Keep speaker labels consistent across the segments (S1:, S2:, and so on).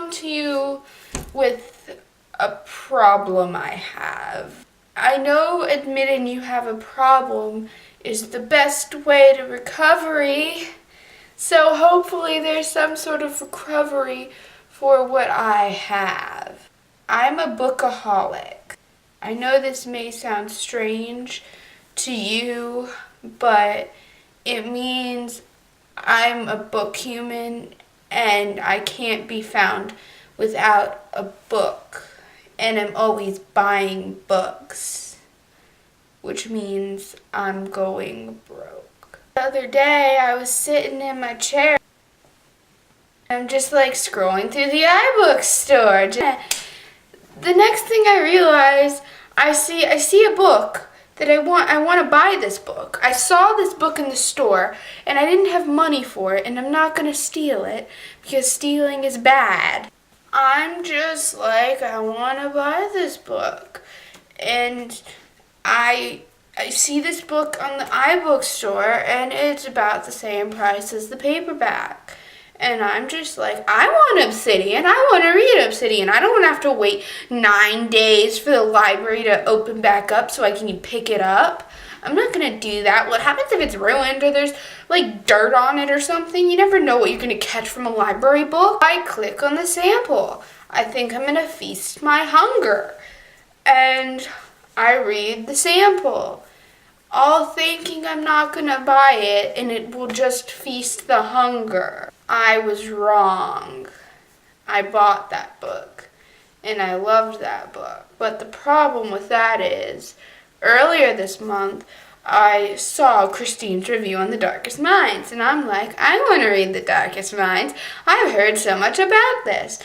S1: come to you with a problem I have. I know admitting you have a problem is the best way to recovery, so hopefully there's some sort of recovery for what I have. I'm a bookaholic. I know this may sound strange to you, but it means I'm a book human and I can't be found without a book. And I'm always buying books, which means I'm going broke. The other day I was sitting in my chair. I'm just like scrolling through the iBook store. The next thing I realize, I see a book that I want to buy this book. I saw this book in the store and I didn't have money for it, and I'm not going to steal it because stealing is bad. I'm just like, I want to buy this book. And I see this book on the iBook store and it's about the same price as the paperback. And I'm just like, I want Obsidian. I want to read Obsidian. I don't want to have to wait 9 days for the library to open back up so I can pick it up. I'm not going to do that. What happens if it's ruined or there's like dirt on it or something? You never know what you're going to catch from a library book. I click on the sample. I think I'm going to feast my hunger. And I read the sample, all thinking I'm not going to buy it and it will just feast the hunger. I was wrong. I bought that book, and I loved that book. But the problem with that is, earlier this month, I saw Christine's review on The Darkest Minds, and I'm like, I want to read The Darkest Minds. I've heard so much about this.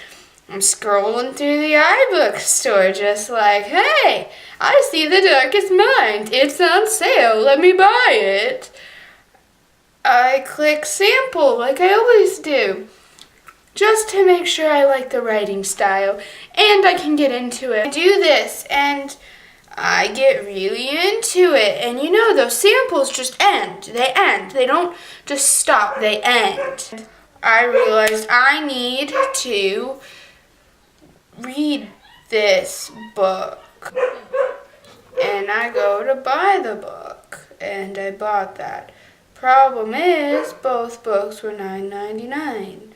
S1: I'm scrolling through the iBook store just like, hey, I see The Darkest Minds. It's on sale. Let me buy it. I click sample like I always do, just to make sure I like the writing style and I can get into it. I do this and I get really into it, and you know, those samples just end. They end. They don't just stop. They end. I realized I need to read this book, and I go to buy the book, and I bought that. Problem is, both books were $9.99.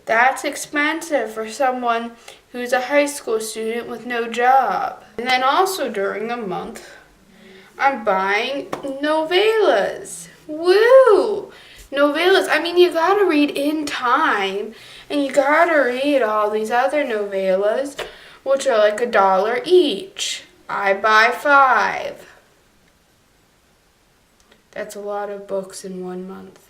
S1: That's expensive for someone who's a high school student with no job. And then also during the month, I'm buying novellas. Woo! Novellas. I mean, you gotta read In Time, and you gotta read all these other novellas, which are like $1 each. I buy 5. That's a lot of books in 1 month.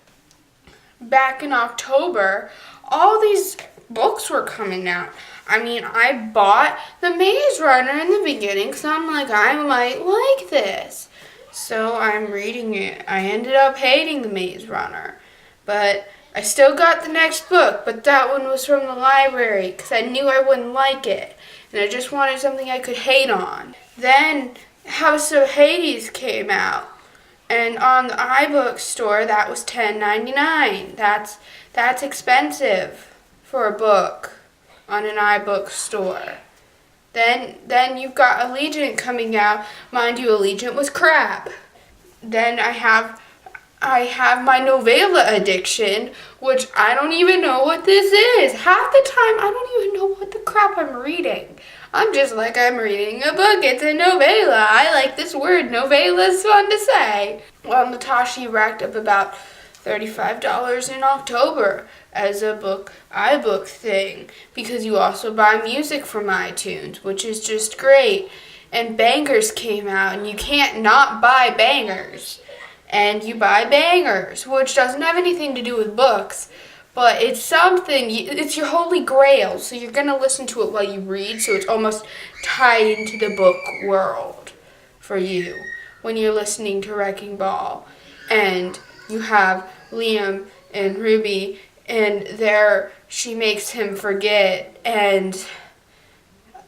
S1: Back in October, all these books were coming out. I mean, I bought The Maze Runner in the beginning because I'm like, I might like this. So I'm reading it. I ended up hating The Maze Runner. But I still got the next book, but that one was from the library because I knew I wouldn't like it. And I just wanted something I could hate on. Then House of Hades came out. And on the iBook store, that was $10.99. That's expensive for a book on an iBook store. Then you've got Allegiant coming out. Mind you, Allegiant was crap. Then I have my novella addiction, which I don't even know what this is. Half the time, I don't even know what the crap I'm reading. I'm just like, I'm reading a book. It's a novella. I like this word. Novella is fun to say. Well, Natasha racked up about $35 in October as a iBook thing, because you also buy music from iTunes, which is just great. And Bangers came out, and you can't not buy Bangers. And you buy Bangers, which doesn't have anything to do with books, but it's something, it's your holy grail, so you're going to listen to it while you read, so it's almost tied into the book world for you when you're listening to Wrecking Ball. And you have Liam and Ruby, and she makes him forget, and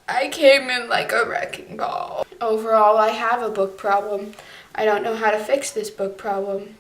S1: I came in like a wrecking ball. Overall, I have a book problem. I don't know how to fix this book problem.